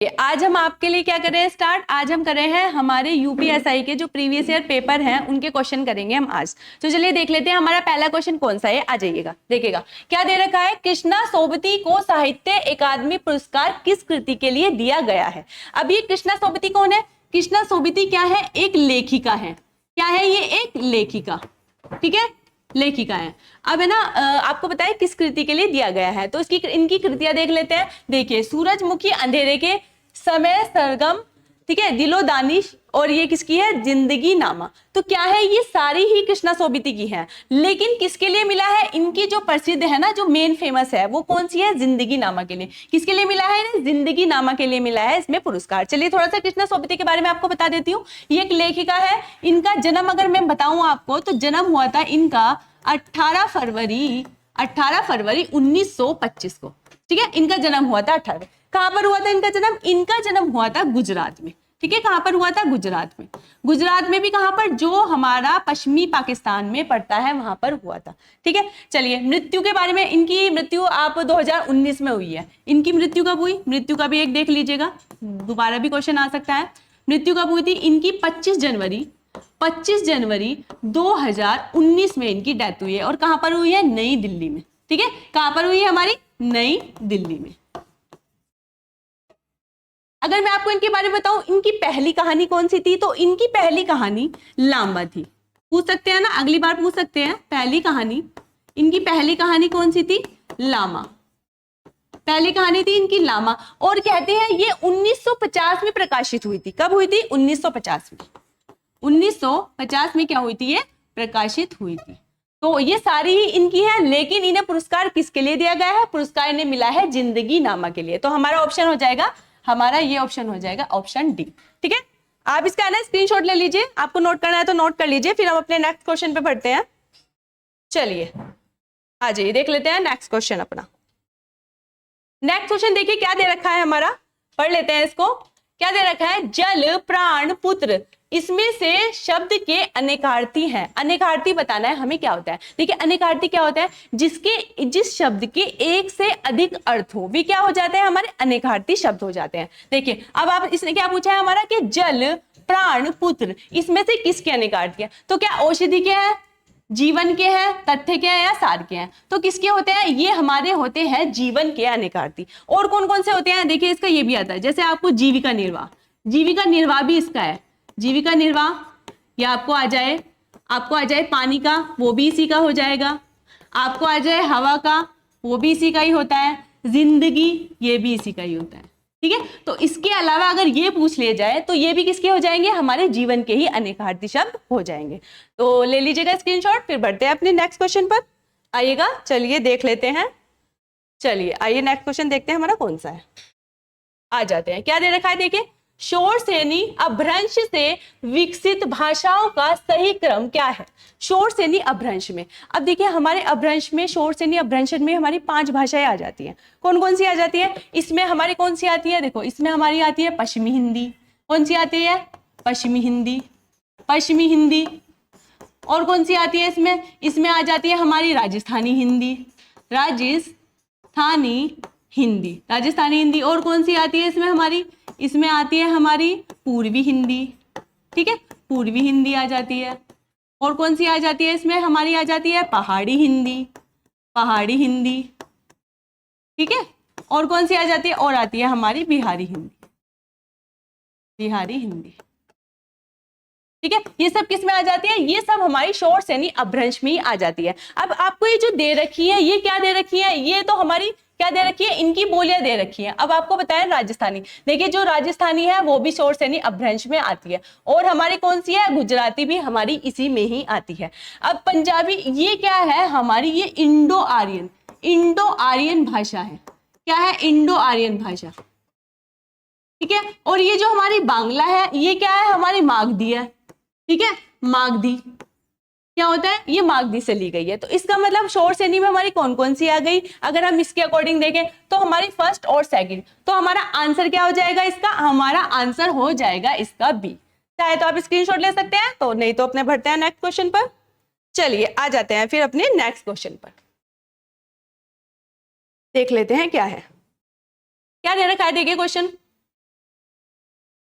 आज हम आपके लिए क्या कर रहे हैं स्टार्ट, आज हम कर रहे हैं हमारे यूपीएसआई के जो प्रीवियस ईयर पेपर हैं उनके क्वेश्चन करेंगे हम आज। तो चलिए देख लेते हैं हमारा पहला क्वेश्चन कौन सा है। आ जाइएगा, देखिएगा क्या दे रखा है। कृष्णा सोबती को साहित्य अकादमी पुरस्कार किस कृति के लिए दिया गया है। अब ये कृष्णा सोबती कौन है। कृष्णा सोबती क्या है, एक लेखिका है। क्या है ये, एक लेखिका, ठीक है, लेखिका है। अब है ना आपको पता है किस कृति के लिए दिया गया है, तो इसकी इनकी कृतियां देख लेते हैं। देखिए सूरजमुखी, अंधेरे के समय, सरगम, ठीक है, दिलो दानिश, और ये किसकी है, जिंदगी नामा। तो क्या है, ये सारी ही कृष्णा सोबती की है, लेकिन किसके लिए मिला है, इनकी जो प्रसिद्ध है ना, जो मेन फेमस है वो कौन सी है, जिंदगी नामा के लिए। किसके लिए मिला है, जिंदगी नामा के लिए मिला है इसमें पुरस्कार। चलिए थोड़ा सा कृष्णा सोबती के बारे में आपको बता देती हूँ। ये एक लेखिका है। इनका जन्म अगर मैं बताऊं आपको, तो जन्म हुआ था इनका 18 फरवरी 1925 को, ठीक है, इनका जन्म हुआ था 18। कहां पर हुआ था इनका जन्म, इनका जन्म हुआ था गुजरात में, ठीक है, कहां पर हुआ था, गुजरात में। गुजरात में भी कहां पर, जो हमारा पश्चिमी पाकिस्तान में पड़ता है वहां पर हुआ था, ठीक है। चलिए मृत्यु के बारे में, इनकी मृत्यु आप 2019 में हुई है। इनकी मृत्यु कब हुई, मृत्यु का भी एक देख लीजिएगा, दोबारा भी क्वेश्चन आ सकता है। मृत्यु कब हुई थी इनकी, 25 जनवरी 2019 में इनकी डेथ हुई है। और कहां पर हुई है, नई दिल्ली में, ठीक है, कहां पर हुई है, हमारी नई दिल्ली में। अगर मैं आपको इनके बारे में बताऊं, इनकी पहली कहानी कौन सी थी, तो इनकी पहली कहानी लामा थी। पूछ सकते हैं ना, अगली बार पूछ सकते हैं। पहली कहानी, इनकी पहली कहानी कौन सी थी, लामा। पहली कहानी थी इनकी लामा। और कहते हैं ये 1950 में प्रकाशित हुई थी। कब हुई थी, 1950 में। 1950 में क्या हुई थी, ये प्रकाशित हुई थी। तो ये सारी ही इनकी है, लेकिन इन्हें पुरस्कार किसके लिए दिया गया है, पुरस्कार इन्हें मिला है जिंदगी नामा के लिए। तो हमारा ऑप्शन हो जाएगा, हमारा ये ऑप्शन हो जाएगा ऑप्शन डी, ठीक है। आप इसका ना स्क्रीनशॉट ले लीजिए, आपको नोट करना है तो नोट कर लीजिए, फिर हम अपने नेक्स्ट क्वेश्चन पे बढ़ते हैं। चलिए आ जाइए, देख लेते हैं नेक्स्ट क्वेश्चन अपना। नेक्स्ट क्वेश्चन देखिए क्या दे रखा है हमारा, पढ़ लेते हैं इसको। क्या दे रखा है, जल, प्राण, पुत्र, इसमें से शब्द के अनेकार्थी हैं। अनेकार्थी बताना है हमें क्या होता है। देखिए अनेकार्थी क्या होता है, जिस शब्द के एक से अधिक अर्थ हो, वे क्या हो जाते हैं, हमारे अनेकार्थी शब्द हो जाते हैं। देखिए अब आप, इसने क्या पूछा है हमारा कि जल, प्राण, पुत्र, इसमें से किसके अनेकार्थी है। तो क्या औषधि के हैं, जीवन के हैं, तथ्य के हैं, या सार के हैं। तो किसके होते हैं, ये हमारे होते हैं जीवन के अनेकार्थी। और कौन कौन से होते हैं, देखिए इसका ये भी आता है, जैसे आपको जीविका निर्वाह, जीविका निर्वाह भी इसका है। जीविका निर्वाह या आपको आ जाए पानी का, वो भी इसी का हो जाएगा। आपको आ जाए हवा का, वो भी इसी का ही होता है। जिंदगी, ये भी इसी का ही होता है, ठीक है। तो इसके अलावा अगर ये पूछ लिया जाए तो ये भी किसके हो जाएंगे, हमारे जीवन के ही अनेकार्थी शब्द हो जाएंगे। तो ले लीजिएगा स्क्रीनशॉट, फिर बढ़ते हैं अपने नेक्स्ट क्वेश्चन पर। आइएगा, चलिए देख लेते हैं। चलिए आइए नेक्स्ट क्वेश्चन देखते हैं हमारा कौन सा है। आ जाते हैं, क्या दे रखा है, देखिए शोरसेनी अपभ्रंश से विकसित भाषाओं का सही क्रम क्या है। शोरसेनी अपभ्रंश में, अब देखिए हमारे अपभ्रंश में, शोरसेनी अपभ्रंश में हमारी 5 भाषाएं आ जाती हैं। कौन कौन सी आ जाती है, इसमें हमारी कौन सी आती है, देखो इसमें हमारी आती है पश्चिमी हिंदी। कौन सी आती है, पश्चिमी हिंदी। और कौन सी आती है इसमें आ जाती है हमारी राजस्थानी हिंदी। और कौन सी आती है इसमें आती है हमारी पूर्वी हिंदी, ठीक है, पूर्वी हिंदी आ जाती है। और कौन सी आ जाती है इसमें हमारी, आ जाती है पहाड़ी हिंदी, ठीक है। और कौन सी आ जाती है, और आती है हमारी बिहारी हिंदी, ठीक है। ये सब किस में आ जाती है, ये सब हमारी शोरसेनी अपभ्रंश में ही आ जाती है। अब आपको ये जो दे रखी है, ये क्या दे रखी है, ये तो हमारी क्या दे रखी है, इनकी बोलियां दे रखी है। अब आपको बताया राजस्थानी, देखिए जो राजस्थानी है वो भी शोरसेनी अपभ्रंश में आती है। और हमारी कौन सी है, गुजराती भी हमारी इसी में ही आती है। अब पंजाबी, ये क्या है हमारी, ये इंडो आर्यन भाषा है। क्या है, इंडो आर्यन भाषा, ठीक है। और ये जो हमारी बांग्ला है, ये क्या है, हमारी मागधी है, ठीक है। मागधी क्या होता है, ये मागधी से ली गई है। तो इसका मतलब शोरसेनी में हमारी कौन कौन सी आ गई, अगर हम इसके अकॉर्डिंग देखें तो हमारी फर्स्ट और सेकंड। तो हमारा आंसर क्या हो जाएगा इसका, हमारा आंसर हो जाएगा इसका बी। चाहे तो आप स्क्रीनशॉट ले सकते हैं, तो नहीं तो अपने बढ़ते हैं नेक्स्ट क्वेश्चन पर। चलिए आ जाते हैं फिर अपने नेक्स्ट क्वेश्चन पर, देख लेते हैं क्या है, क्या दे रखा है। देखिए क्वेश्चन,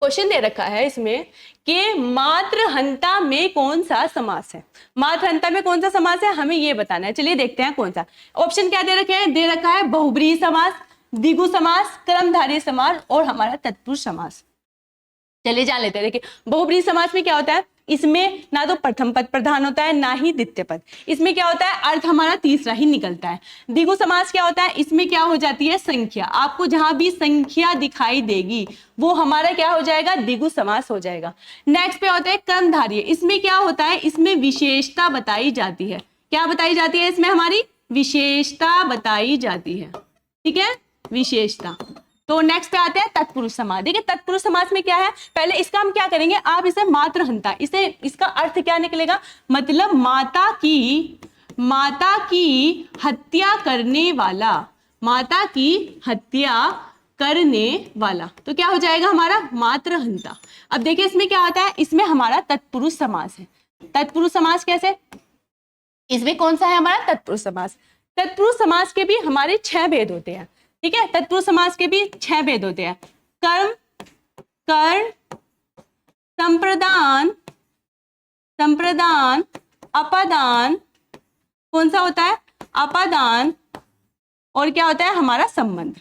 क्वेश्चन दे रखा है इसमें कि मातृहंता में कौन सा समास है। मातृहंता में कौन सा समास है हमें ये बताना है। चलिए देखते हैं कौन सा। ऑप्शन क्या दे रखे हैं, दे रखा है बहुब्रीहि समास, द्विगु समास, कर्मधारय समास और हमारा तत्पुरुष समास। चलिए जान लेते हैं। देखिए बहुब्रीहि समास में क्या होता है, इसमें ना तो प्रथम पद प्रधान होता है ना ही द्वितीय पद। इसमें क्या होता है, अर्थ हमारा तीसरा ही निकलता है। द्विगु समास क्या होता है, इसमें क्या हो जाती है, संख्या। आपको जहां भी संख्या दिखाई देगी वो हमारा क्या हो जाएगा, द्विगु समास हो जाएगा। नेक्स्ट पे होता है कर्मधारय। इसमें क्या होता है, इसमें विशेषता बताई जाती है। क्या बताई जाती है, इसमें हमारी विशेषता बताई जाती है। ठीक है, विशेषता। तो नेक्स्ट पे आते हैं तत्पुरुष समास। देखिए तत्पुरुष समास में क्या है, पहले इसका हम क्या करेंगे, आप इसे मातृहंता, इसे इसका अर्थ क्या निकलेगा, मतलब माता की हत्या करने वाला, माता की हत्या करने वाला। तो क्या हो जाएगा हमारा मातृहंता। अब देखिए इसमें क्या आता है, इसमें हमारा तत्पुरुष समास है। तत्पुरुष समास कैसे, इसमें कौन सा है हमारा तत्पुरुष समास। तत्पुरुष समास के भी हमारे 6 भेद होते हैं। ठीक है, तत्पुरुष समास के भी 6 भेद होते हैं। कर्म, कर्ण, संप्रदान, अपादान, कौन सा होता है, अपादान, और क्या होता है हमारा संबंध।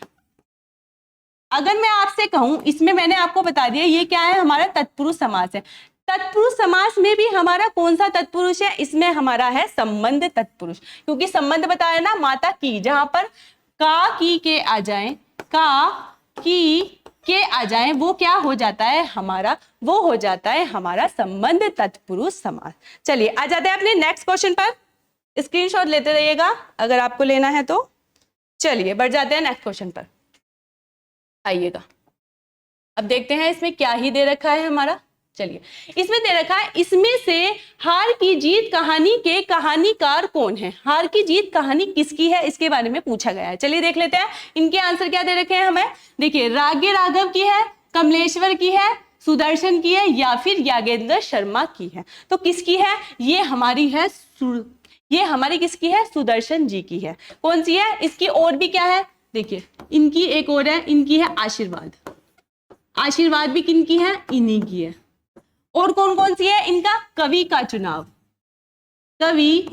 अगर मैं आपसे कहूं, इसमें मैंने आपको बता दिया ये क्या है, हमारा तत्पुरुष समास है। तत्पुरुष समास में भी हमारा कौन सा तत्पुरुष है, इसमें हमारा है संबंध तत्पुरुष, क्योंकि संबंध बताया ना माता की, जहां पर का की के आ जाए, का की के आ जाए, वो क्या हो जाता है हमारा, वो हो जाता है हमारा संबंध तत्पुरुष समास। चलिए आ जाते हैं अपने नेक्स्ट क्वेश्चन पर, स्क्रीनशॉट लेते रहिएगा अगर आपको लेना है तो। चलिए बढ़ जाते हैं नेक्स्ट क्वेश्चन पर, आइएगा। अब देखते हैं इसमें क्या ही दे रखा है हमारा। चलिए इसमें दे रखा है, इसमें से हार की जीत कहानी के कहानीकार कौन है। हार की जीत कहानी किसकी है, इसके बारे में पूछा गया है। चलिए देख लेते हैं इनके आंसर क्या दे रखे हैं हमें। देखिए राज्ञ राघव की है, कमलेश्वर की है, सुदर्शन की है, या फिर यागेंद्र शर्मा की है। तो किसकी है, ये हमारी है, ये हमारी किसकी है, सुदर्शन जी की है। कौन सी है, इसकी और भी क्या है, देखिए इनकी एक और है, इनकी है आशीर्वाद। आशीर्वाद भी किनकी है, इन्हीं की है। और कौन कौन सी है, इनका कवि का चुनाव, कवि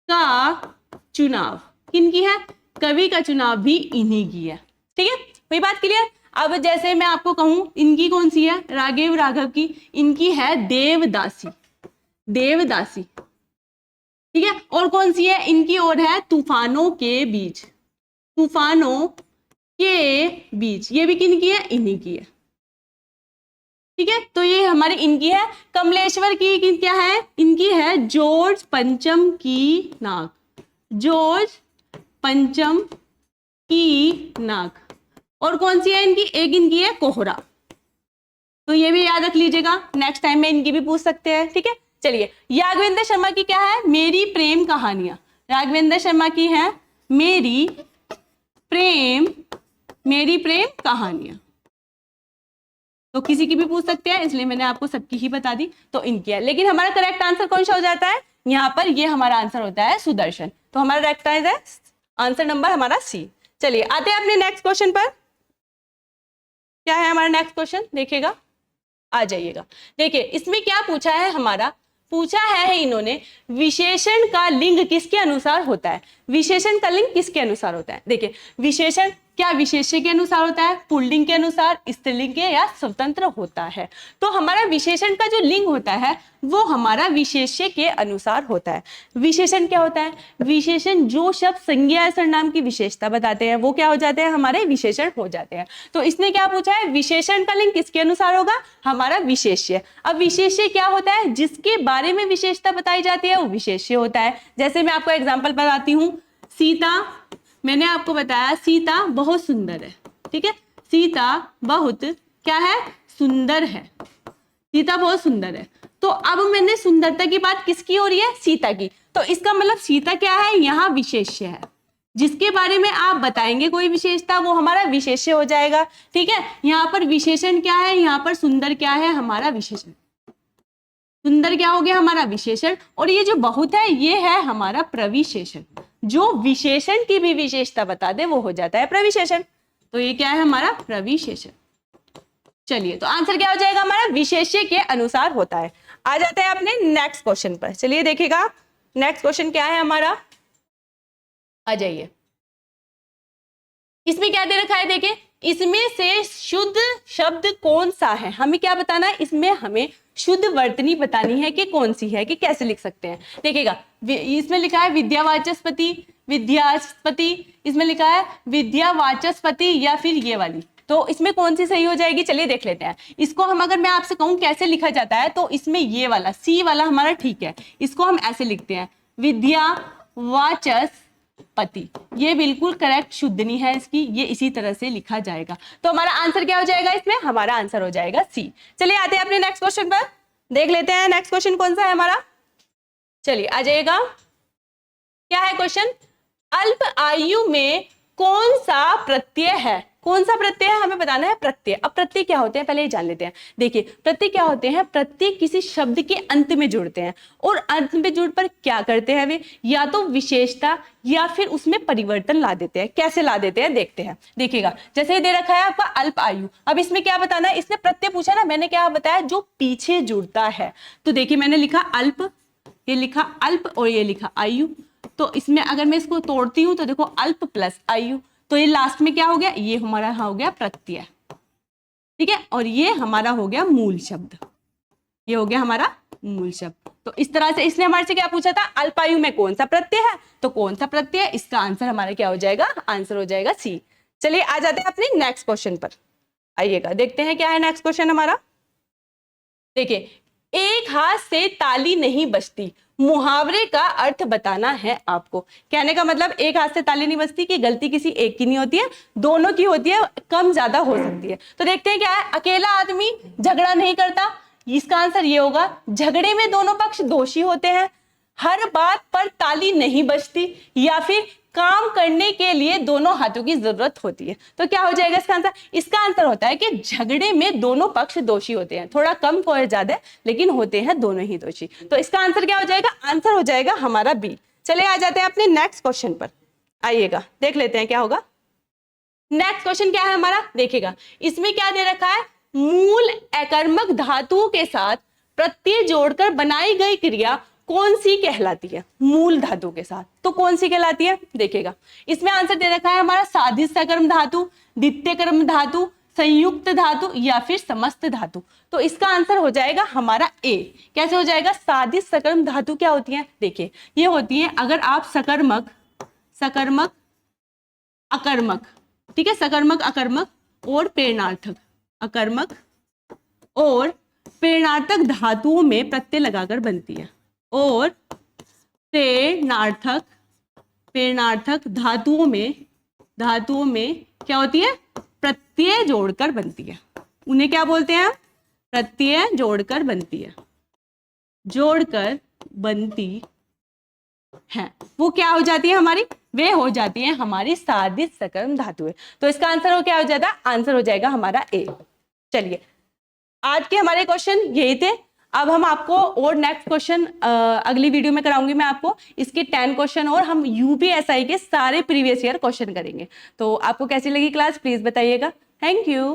का चुनाव किनकी है, कवि का चुनाव भी इन्हीं की है। ठीक है, वही बात क्लियर। अब जैसे मैं आपको कहूं इनकी कौन सी है, राघव राघव की, इनकी है देवदासी, देवदासी। ठीक है, और कौन सी है, इनकी और है तूफानों के बीच, तूफानों के बीच, ये भी किनकी है, इन्हीं की है। ठीक है, तो ये हमारी इनकी है। कमलेश्वर की क्या है, इनकी है जॉर्ज पंचम की नाक, जॉर्ज पंचम की नाक। और कौन सी है इनकी, एक इनकी है कोहरा। तो ये भी याद रख लीजिएगा, नेक्स्ट टाइम में इनकी भी पूछ सकते हैं। ठीक है, चलिए यादवेंद्र शर्मा की क्या है, मेरी प्रेम कहानियां। राघवेंद्र शर्मा की है मेरी प्रेम कहानियां। तो किसी की भी पूछ सकते हैं, इसलिए मैंने आपको सबकी ही बता दी। तो इनकी है, लेकिन हमारा करेक्ट आंसर कौन सा हो जाता है, यहाँ पर ये हमारा आंसर होता है सुदर्शन। तो हमारा करेक्ट है आंसर नंबर हमारा सी। चलिए आते हैं अपने नेक्स्ट क्वेश्चन पर। क्या है हमारा नेक्स्ट क्वेश्चन, देखिएगा, आ जाइएगा। देखिए इसमें क्या पूछा है हमारा, पूछा है इन्होंने विशेषण का लिंग किसके अनुसार होता है। विशेषण का लिंग किसके अनुसार होता है। देखिए विशेषण क्या विशेष्य के अनुसार होता है, पुल्लिंग के अनुसार, स्त्रीलिंग के, या स्वतंत्र होता है। तो हमारा विशेषण का जो लिंग होता है वो हमारा विशेष्य के अनुसार होता है। विशेषण क्या होता है, विशेषण जो शब्द संज्ञा या सर्वनाम की विशेषता बताते हैं वो क्या हो जाते हैं, हमारे विशेषण हो जाते हैं। तो इसने क्या पूछा है, विशेषण का लिंग किसके अनुसार होगा, हमारा विशेष्य। अब विशेष्य क्या होता है, जिसके बारे में विशेषता बताई जाती है वो विशेष्य होता है। जैसे मैं आपको एग्जाम्पल बताती हूँ, सीता, मैंने आपको बताया सीता बहुत सुंदर है। ठीक है, सीता बहुत क्या है, सुंदर है, सीता बहुत सुंदर है। तो अब मैंने सुंदरता की बात किसकी हो रही है, सीता की। तो इसका मतलब सीता क्या है, यहाँ विशेष्य है। जिसके बारे में आप बताएंगे कोई विशेषता वो हमारा विशेष्य हो जाएगा। ठीक है, यहाँ पर विशेषण क्या है, यहाँ पर सुंदर क्या है, हमारा विशेषण। सुंदर क्या हो गया, हमारा विशेषण। और ये जो बहुत है ये है हमारा प्रविशेषण। जो विशेषण की भी विशेषता बता दे वो हो जाता है प्रविशेषण। तो ये क्या है हमारा प्रविशेषण। चलिए, तो आंसर क्या हो जाएगा हमारा, विशेष्य के अनुसार होता है। आ जाते हैं अपने नेक्स्ट क्वेश्चन पर। चलिए देखिएगा नेक्स्ट क्वेश्चन क्या है हमारा, आ जाइए। इसमें क्या दे रखा है, देखिए इसमें से शुद्ध शब्द कौन सा है, हमें क्या बताना है, इसमें हमें शुद्ध वर्तनी बतानी है कि कौन सी है, कि कैसे लिख सकते हैं। देखिएगा इसमें लिखा है विद्यावाचस्पति, विद्यास्पति, इसमें लिखा है विद्यावाचस्पति या फिर ये वाली, तो इसमें कौन सी सही हो जाएगी, चलिए देख लेते हैं। इसको हम अगर मैं आपसे कहूं कैसे लिखा जाता है, तो इसमें ये वाला सी वाला हमारा ठीक है, इसको हम ऐसे लिखते हैं विद्यावाचस्पति, ये बिल्कुल करेक्ट शुद्धनी है इसकी, ये इसी तरह से लिखा जाएगा। तो हमारा आंसर क्या हो जाएगा, इसमें हमारा आंसर हो जाएगा सी। चलिए आते हैं अपने नेक्स्ट क्वेश्चन पर, देख लेते हैं नेक्स्ट क्वेश्चन कौन सा है हमारा। चलिए आ जाएगा, क्या है क्वेश्चन, अल्प आयु में कौन सा प्रत्यय है, कौन सा प्रत्यय है हमें बताना है, प्रत्यय। अब प्रत्यय क्या होते हैं पहले ये जान लेते हैं। देखिए प्रत्यय क्या होते हैं, प्रत्यय किसी शब्द के अंत में जुड़ते हैं, और अंत में जुड़ पर क्या करते हैं वे, या तो विशेषता या फिर उसमें परिवर्तन ला देते हैं। कैसे ला देते हैं देखते हैं। देखिएगा जैसे दे रखा है आपका अल्प आयु, अब इसमें क्या बताना है, इसने प्रत्यय पूछा ना, मैंने क्या बताया, जो पीछे जुड़ता है। तो देखिए मैंने लिखा अल्प, ये लिखा अल्प और ये लिखा आयु, तो इसमें अगर मैं इसको तोड़ती हूं तो देखो अल्प प्लस आयु, तो ये लास्ट में क्या हो गया, ये हमारा हो गया प्रत्यय, ठीक है, और ये हमारा हो गया मूल शब्द, ये हो गया हमारा मूल शब्द। तो इस तरह से इसने हमारे से क्या पूछा था, अल्पायु में कौन सा प्रत्यय है, तो कौन सा प्रत्यय, इसका आंसर हमारा क्या हो जाएगा, आंसर हो जाएगा सी। चलिए आ जाते हैं अपने नेक्स्ट क्वेश्चन पर, आइएगा देखते हैं क्या है नेक्स्ट क्वेश्चन हमारा। देखिए एक हाथ से ताली नहीं बजती, मुहावरे का अर्थ बताना है आपको। कहने का मतलब एक हाथ से ताली नहीं बजती कि गलती किसी एक की नहीं होती है, दोनों की होती है, कम ज्यादा हो सकती है। तो देखते हैं क्या है, अकेला आदमी झगड़ा नहीं करता, इसका आंसर ये होगा, झगड़े में दोनों पक्ष दोषी होते हैं, हर बात पर ताली नहीं बजती, या फिर काम करने के लिए दोनों हाथों की जरूरत होती है। तो क्या हो जाएगा इसका आंसर, इसका आंसर होता है कि झगड़े में दोनों पक्ष दोषी होते हैं, थोड़ा कम कोई ज्यादा लेकिन होते हैं दोनों ही दोषी। तो इसका आंसर क्या हो जाएगा, आंसर हो जाएगा हमारा बी। चलिए आ जाते हैं अपने नेक्स्ट क्वेश्चन पर, आइएगा देख लेते हैं क्या होगा। नेक्स्ट क्वेश्चन क्या है हमारा, देखिएगा इसमें क्या दे रखा है, मूल अकर्मक धातुओं के साथ प्रत्यय जोड़कर बनाई गई क्रिया कौन सी कहलाती है, मूल धातु के साथ, तो कौन सी कहलाती है। देखिएगा इसमें आंसर दे रखा है हमारा साधित सकर्म धातु, द्वितीय कर्म धातु, संयुक्त धातु या फिर समस्त धातु। तो इसका आंसर हो जाएगा हमारा ए। कैसे हो जाएगा, साधित सकर्म धातु क्या होती है, देखिए ये होती है अगर आप सकर्मक, सकर्मक अकर्मक, ठीक है, सकर्मक अकर्मक और प्रेरणार्थक, अकर्मक और प्रेरणार्थक धातुओं में प्रत्यय लगाकर बनती है, और प्रेरणार्थक, प्रेरणार्थक धातुओं में क्या होती है, प्रत्यय जोड़कर बनती है। उन्हें क्या बोलते हैं, प्रत्यय जोड़कर बनती है, जोड़कर बनती है, वो क्या हो जाती है हमारी, वे हो जाती है हमारी साधित सकर्म धातुएं। तो इसका आंसर हो क्या हो जाता है, आंसर हो जाएगा हमारा ए। चलिए आज के हमारे क्वेश्चन यही थे। अब हम आपको और नेक्स्ट क्वेश्चन अगली वीडियो में कराऊंगी मैं आपको, इसके 10 क्वेश्चन और हम यूपीएसआई के सारे प्रीवियस ईयर क्वेश्चन करेंगे। तो आपको कैसी लगी क्लास प्लीज बताइएगा। Thank you.